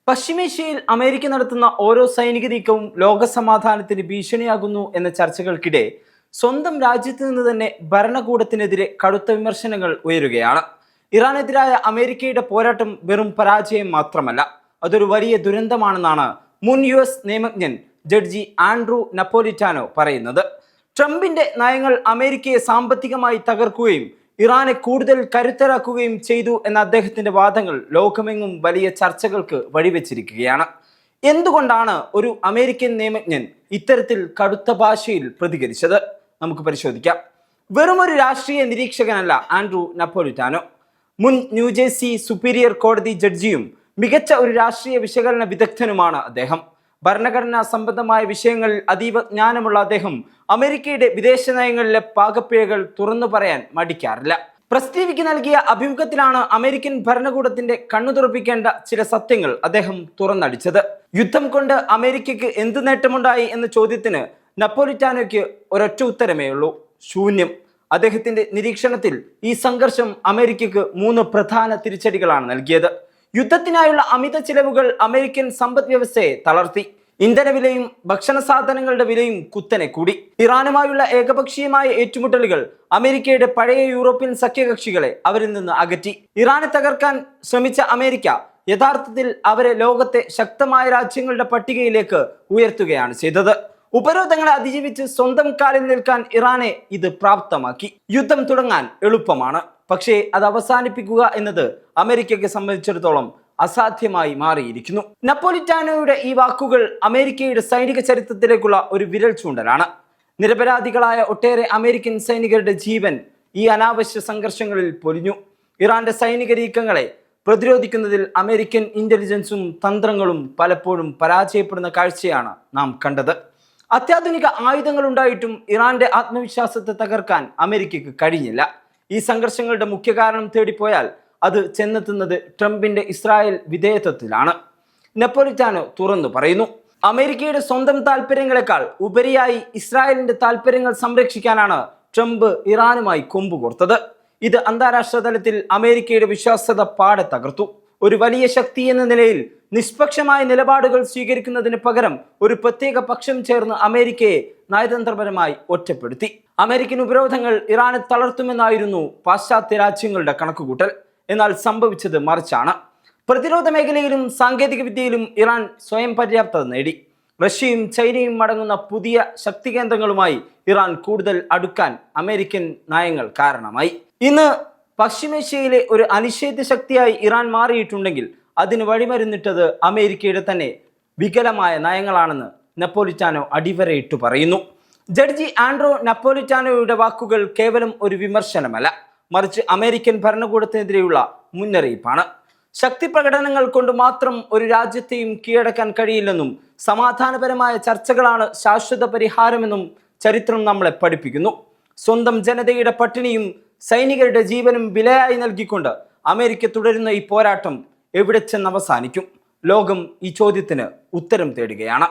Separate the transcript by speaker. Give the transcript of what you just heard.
Speaker 1: പശ്ചിമേഷ്യയിൽ അമേരിക്ക നടത്തുന്ന ഓരോ സൈനിക നീക്കവും ലോകസമാധാനത്തിന് ഭീഷണിയാകുന്നു എന്ന ചർച്ചകൾക്കിടെ സ്വന്തം രാജ്യത്ത് നിന്ന് തന്നെ ഭരണകൂടത്തിനെതിരെ കടുത്ത വിമർശനങ്ങൾ ഉയരുകയാണ്. ഇറാനെതിരായ അമേരിക്കയുടെ പോരാട്ടം വെറും പരാജയം മാത്രമല്ല, അതൊരു വലിയ ദുരന്തമാണെന്നാണ് മുൻ US നിയമജ്ഞൻ ജഡ്ജി ആൻഡ്രൂ നപ്പോലിറ്റാനോ പറയുന്നത്. ട്രംപിന്റെ നയങ്ങൾ അമേരിക്കയെ സാമ്പത്തികമായി തകർക്കുകയും ഇറാനെ കൂടുതൽ കരുത്തരാക്കുകയും ചെയ്തു എന്ന അദ്ദേഹത്തിന്റെ വാദങ്ങൾ ലോകമെങ്ങും വലിയ ചർച്ചകൾക്ക് വഴിവെച്ചിരിക്കുകയാണ്. എന്തുകൊണ്ടാണ് ഒരു അമേരിക്കൻ നിയമജ്ഞൻ ഇത്തരത്തിൽ കടുത്ത ഭാഷയിൽ പ്രതികരിച്ചത്? നമുക്ക് പരിശോധിക്കാം. വെറുമൊരു രാഷ്ട്രീയ നിരീക്ഷകനല്ല ആൻഡ്രൂ നപ്പോലിറ്റാനോ. മുൻ ന്യൂജേഴ്സി സുപ്പീരിയർ കോടതി ജഡ്ജിയും മികച്ച ഒരു രാഷ്ട്രീയ വിശകലന വിദഗ്ധനുമാണ് അദ്ദേഹം. ഭരണഘടനാ സംബന്ധമായ വിഷയങ്ങളിൽ അതീവ ജ്ഞാനമുള്ള അദ്ദേഹം അമേരിക്കയുടെ വിദേശ നയങ്ങളിലെ പാകപ്പിഴകൾ തുറന്നു പറയാൻ മടിക്കാറില്ല. പ്രസ് ടിവിക്ക് നൽകിയ അഭിമുഖത്തിലാണ് അമേരിക്കൻ ഭരണകൂടത്തിന്റെ കണ്ണു തുറപ്പിക്കേണ്ട ചില സത്യങ്ങൾ അദ്ദേഹം തുറന്നടിച്ചത്. യുദ്ധം കൊണ്ട് അമേരിക്കയ്ക്ക് എന്ത് നേട്ടമുണ്ടായി എന്ന ചോദ്യത്തിന് നപ്പോലിറ്റാനോയ്ക്ക് ഒരൊറ്റ ഉത്തരമേ ഉള്ളൂ: ശൂന്യം. അദ്ദേഹത്തിന്റെ നിരീക്ഷണത്തിൽ ഈ സംഘർഷം അമേരിക്കയ്ക്ക് 3 പ്രധാന തിരിച്ചടികളാണ് നൽകിയത്. യുദ്ധത്തിനായുള്ള അമിത ചിലവുകൾ അമേരിക്കൻ സമ്പദ് വ്യവസ്ഥയെ തളർത്തി. ഇന്ധനവിലയും ഭക്ഷണ സാധനങ്ങളുടെ വിലയും കുത്തനെ കൂടി. ഇറാനുമായുള്ള ഏകപക്ഷീയമായ ഏറ്റുമുട്ടലുകൾ അമേരിക്കയുടെ പഴയ യൂറോപ്യൻ സഖ്യകക്ഷികളെ അവരിൽ നിന്ന് അകറ്റി. ഇറാനെ തകർക്കാൻ ശ്രമിച്ച അമേരിക്ക യഥാർത്ഥത്തിൽ അവരെ ലോകത്തെ ശക്തമായ രാജ്യങ്ങളുടെ പട്ടികയിലേക്ക് ഉയർത്തുകയാണ് ചെയ്തത്. ഉപരോധങ്ങളെ അതിജീവിച്ച് സ്വന്തം കാലിൽ നിൽക്കാൻ ഇറാനെ ഇത് പ്രാപ്തമാക്കി. യുദ്ധം തുടങ്ങാൻ എളുപ്പമാണ്, പക്ഷേ അത് അവസാനിപ്പിക്കുക എന്നത് അമേരിക്കയ്ക്ക് സംബന്ധിച്ചിടത്തോളം അസാധ്യമായി മാറിയിരിക്കുന്നു. നപ്പോലിറ്റാനോയുടെ ഈ വാക്കുകൾ അമേരിക്കയുടെ സൈനിക ചരിത്രത്തിലേക്കുള്ള ഒരു വിരൽ ചൂണ്ടലാണ്. നിരപരാധികളായ ഒട്ടേറെ അമേരിക്കൻ സൈനികരുടെ ജീവൻ ഈ അനാവശ്യ സംഘർഷങ്ങളിൽ പൊലിഞ്ഞു. ഇറാന്റെ സൈനിക നീക്കങ്ങളെ പ്രതിരോധിക്കുന്നതിൽ അമേരിക്കൻ ഇന്റലിജൻസും തന്ത്രങ്ങളും പലപ്പോഴും പരാജയപ്പെടുന്ന കാഴ്ചയാണ് നാം കണ്ടത്. അത്യാധുനിക ആയുധങ്ങൾ ഉണ്ടായിട്ടും ഇറാന്റെ ആത്മവിശ്വാസത്തെ തകർക്കാൻ അമേരിക്കയ്ക്ക് കഴിഞ്ഞില്ല. ഈ സംഘർഷങ്ങളുടെ മുഖ്യ കാരണം തേടിപ്പോയാൽ അത് ചെന്നെത്തുന്നത് ട്രംപിന്റെ ഇസ്രായേൽ വിധേയത്വത്തിലാണ്. നപ്പോലിറ്റാനോ തുറന്നു പറയുന്നു, അമേരിക്കയുടെ സ്വന്തം താല്പര്യങ്ങളെക്കാൾ ഉപരിയായി ഇസ്രായേലിന്റെ താല്പര്യങ്ങൾ സംരക്ഷിക്കാനാണ് ട്രംപ് ഇറാനുമായി കൊമ്പുകോർത്തത്. ഇത് അന്താരാഷ്ട്ര തലത്തിൽ അമേരിക്കയുടെ വിശ്വാസ്യത പാടെ തകർത്തു. ഒരു വലിയ ശക്തി എന്ന നിലയിൽ നിഷ്പക്ഷമായ നിലപാടുകൾ സ്വീകരിക്കുന്നതിന് പകരം ഒരു പ്രത്യേക പക്ഷം ചേർന്ന് അമേരിക്കയെ നയതന്ത്രപരമായി ഒറ്റപ്പെടുത്തി. അമേരിക്കൻ ഉപരോധങ്ങൾ ഇറാനെ തളർത്തുമെന്നായിരുന്നു പാശ്ചാത്യ രാജ്യങ്ങളുടെ കണക്കുകൂട്ടൽ. എന്നാൽ സംഭവിച്ചത് മറിച്ചാണ്. പ്രതിരോധ മേഖലയിലും സാങ്കേതിക വിദ്യയിലും ഇറാൻ സ്വയം പര്യാപ്തത നേടി. റഷ്യയും ചൈനയും അടങ്ങുന്ന പുതിയ ശക്തി കേന്ദ്രങ്ങളുമായി ഇറാൻ കൂടുതൽ അടുക്കാൻ അമേരിക്കൻ നയങ്ങൾ കാരണമായി. ഇന്ന് പശ്ചിമേഷ്യയിലെ ഒരു അനിഷേധ്യ ശക്തിയായി ഇറാൻ മാറിയിട്ടുണ്ടെങ്കിൽ അതിന് വഴിമരുന്നിട്ടത് അമേരിക്കയുടെ തന്നെ വികലമായ നയങ്ങളാണെന്ന് നപ്പോലിറ്റാനോ അടിവരയിട്ട് പറയുന്നു. ജഡ്ജി ആൻഡ്രൂ നപ്പോലിറ്റാനോയുടെ വാക്കുകൾ കേവലം ഒരു വിമർശനമല്ല, മറിച്ച് അമേരിക്കൻ ഭരണകൂടത്തിനെതിരെയുള്ള മുന്നറിയിപ്പാണ്. ശക്തി പ്രകടനങ്ങൾ കൊണ്ട് മാത്രം ഒരു രാജ്യത്തെയും കീഴടക്കാൻ കഴിയില്ലെന്നും സമാധാനപരമായ ചർച്ചകളാണ് ശാശ്വത പരിഹാരമെന്നും ചരിത്രം നമ്മളെ പഠിപ്പിക്കുന്നു. സ്വന്തം ജനതയുടെ പട്ടിണിയും സൈനികരുടെ ജീവനും വിലയായി നൽകിക്കൊണ്ട് അമേരിക്ക തുടരുന്ന ഈ പോരാട്ടം എവിടെ ചെന്ന് അവസാനിക്കും? ലോകം ഈ ചോദ്യത്തിന് ഉത്തരം തേടുകയാണ്.